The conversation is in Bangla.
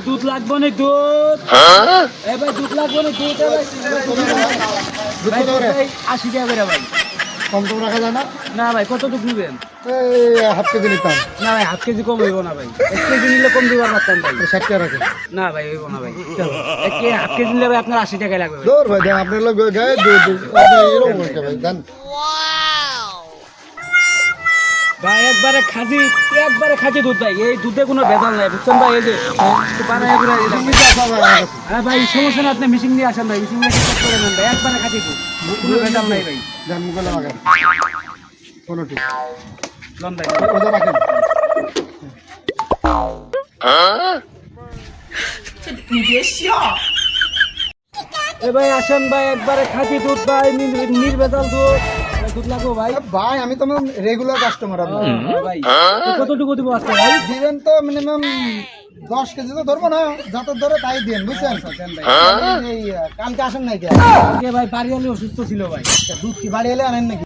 দুধ লাগবে না দুধ এই ভাই দুধ লাগবে না দুধ ভাই 80 টাকা করে ভাই কম কম রাখা যায় না? না ভাই কতটুকু নেবেন এই হাফ কেজি নিতাম। না ভাই হাফ কেজি কম হইব না ভাই 1 কেজি নিলে কম দিবার পারতাম ভাই 60 টাকা রাখেন। না ভাই হইব না ভাই হাফ কেজি নিলে ভাই আপনার 80 টাকা লাগবে ভাই দূর ভাই দেন আপনার লোক গায়ে দুধ আপনি এরকম করতে ভাই দেন। ভাই একবারে খাঁটি দুধ ভাই এই দুধে কোনো ভেজাল নাই বুঝছেন ভাই এই যে বানায় করে দিলাম হ্যাঁ ভাই সমস্যা না আপনি মিশিং নিয়ে আসেন ভাই মিশিং নিয়ে চেক করে নেন ভাই একবারে খাঁটি দুধ কোনো ভেজাল নাই ভাই দেন মুখে লাগান কোনটি লন ভাই ওটা রাখেন। এ ভাই আসেন ভাই একবারে খাঁটি দুধ ভাই নির্ভেজাল দুধ দুধ লাগবো ভাই ভাই আমি তো রেগুলার কাস্টমার আপনার। ভাই কতটুকু দিব আজকে ভাই দিবেন তো মিনিমাম 10 কেজি তো ধরবো না, যত ধরে তাই দেন বুঝছেন। এই কালকে আসেন নাই কে? আজকে ভাই বাড়ি হলে অসুস্থ ছিল ভাই দুধ কি বাড়ি এলে আনেন নাকি?